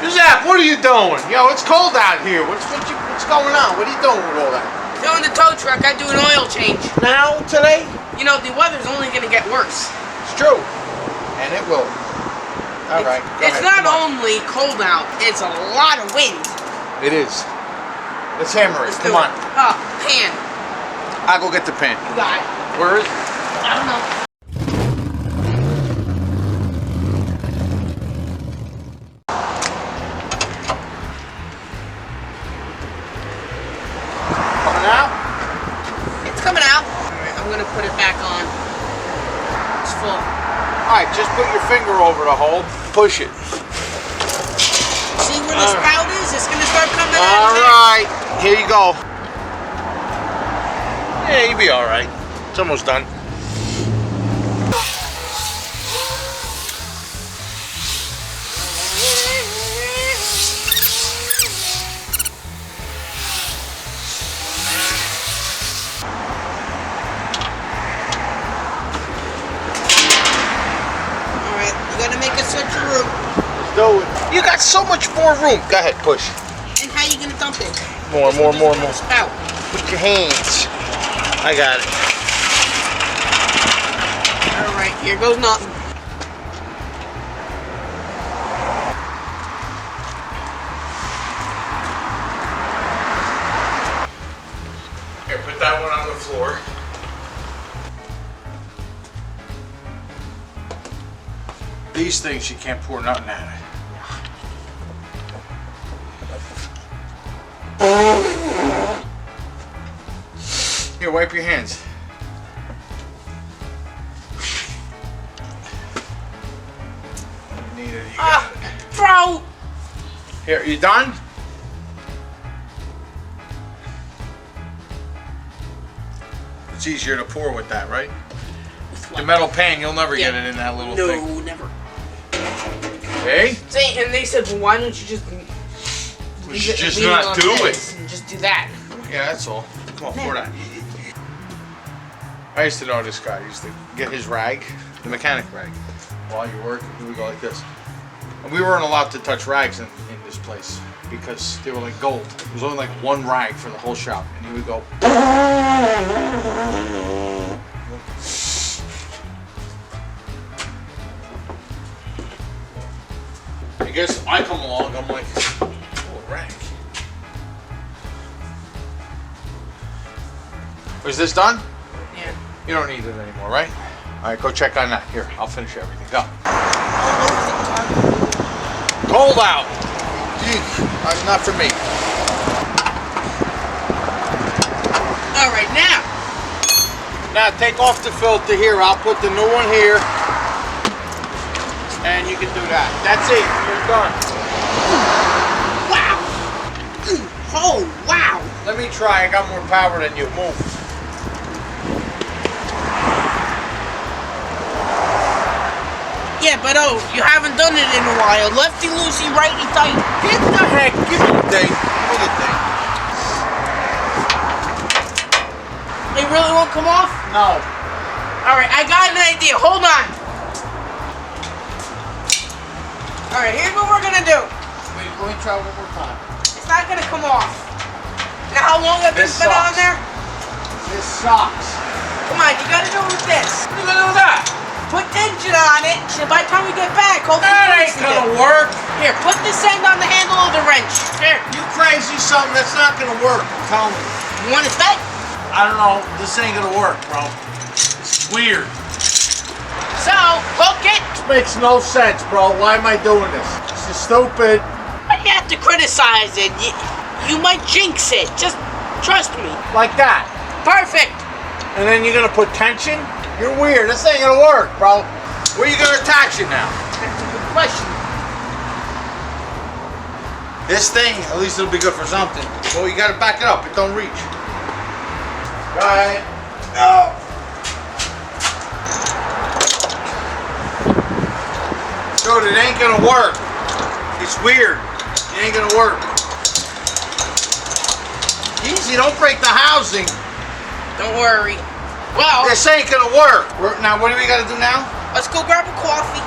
Giuseppe, what are you doing? Yo, it's cold out here. What's going on? What are you doing with all that? Doing the tow truck, I do an oil change. Now, today? You know, the weather's only gonna get worse. It's true. And it will. All right. It's not only cold out, it's a lot of wind. It is. Let's hammer it. Come on. Pan. I'll go get the pan. You got it. Where is it? I don't know. Coming out? It's coming out. Alright, I'm gonna put it back on. It's full. Alright, just put your finger over the hole. Push it. See where the spout is? It's gonna start coming out. Alright, here you go. Yeah, you'll be alright. It's almost done. Alright, you gotta make a switcheroo. Let's do it. You got so much more room. Go ahead, push. And how you gonna dump it? More. Spout. With your hands. I got it. Alright, here goes nothing. Here, put that one on the floor. These things you can't pour nothing at it. Here, wipe your hands. You need it. You got it. Bro! Here, you done? It's easier to pour with that, right? The metal pan, you'll never get it in that little thing. No, never. Hey? And they said, well, why don't you just Just leave not on do this it. and just do that. Yeah, that's all. Come on, pour that. I used to know this guy. He used to get his rag, the mechanic rag. While you work, he would go like this. And we weren't allowed to touch rags in this place because they were like gold. There was only like one rag for the whole shop. And he would go. I guess I come along, I'm like, oh, a rag. Was this done? Yeah. You don't need it anymore, right? All right, go check on that. Here, I'll finish everything. Go. Cold out. Not for me. All right, now. Now take off the filter here. I'll put the new one here. And you can do that. That's it. You're done. Wow. Oh, wow. Let me try. I got more power than you. Move. Yeah, but you haven't done it in a while. Lefty loosey, righty tight. Get the heck. Give me the thing. Give me the thing. It really won't come off? No. All right, I got an idea. Hold on. All right, here's what we're gonna do. Wait, let me try one more time. It's not gonna come off. Now, how long have this been on there? This sucks. Come on, you gotta do it with this. What are you gonna do with that? Put tension on it, so by the time we get back, hopefully That ain't gonna work. Here, put this end on the handle of the wrench. Here. You crazy something? That's not gonna work. Tell me. You want it set? I don't know. This ain't gonna work, bro. It's weird. So, hook it. This makes no sense, bro. Why am I doing this? This is stupid. Why do you have to criticize it? You might jinx it. Just trust me. Like that. Perfect. And then you're gonna put tension? You're weird. This ain't gonna work, bro. Where you gonna attach it now? That's a good question. This thing, at least it'll be good for something. Well, you gotta back it up. It don't reach. Right. No. Dude, it ain't gonna work. It's weird. It ain't gonna work. Easy, don't break the housing. Don't worry. Well, This ain't gonna work. Now, what do we gotta do now? let's go grab a coffee.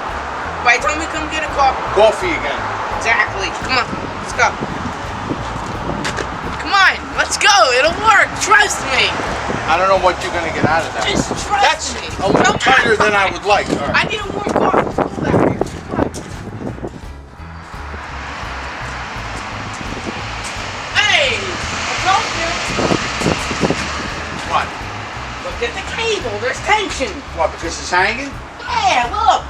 By the time we come get a coffee. Coffee again. Exactly. Come trust me. I don't know what you're gonna get out of that. Just trust That's me. a little Come tighter on, than I would like. All I right. need a warm car. Pull back here. Come on. Hey, I told you. What? Look at the cable. There's tension. What? Because it's hanging? Yeah, look.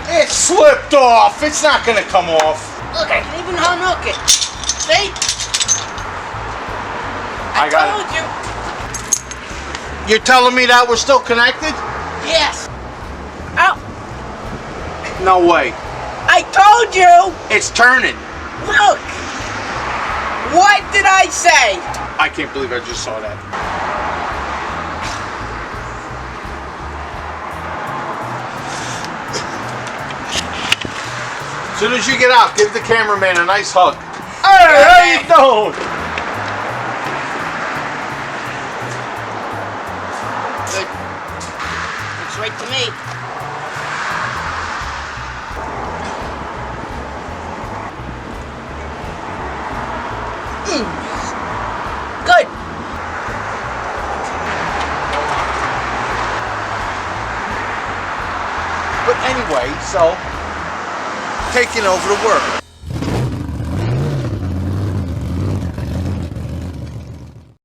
It slipped off. It's not gonna come off. Look, I can even unhook it. See? I got told you. You're telling me that we're still connected? Yes. Ow. No way. I told you. It's turning. Look. What did I say? I can't believe I just saw that. As soon as you get out, give the cameraman a nice hug. Hey, how you doing? Good. Looks right to me. Good. But anyway, so taking over the work.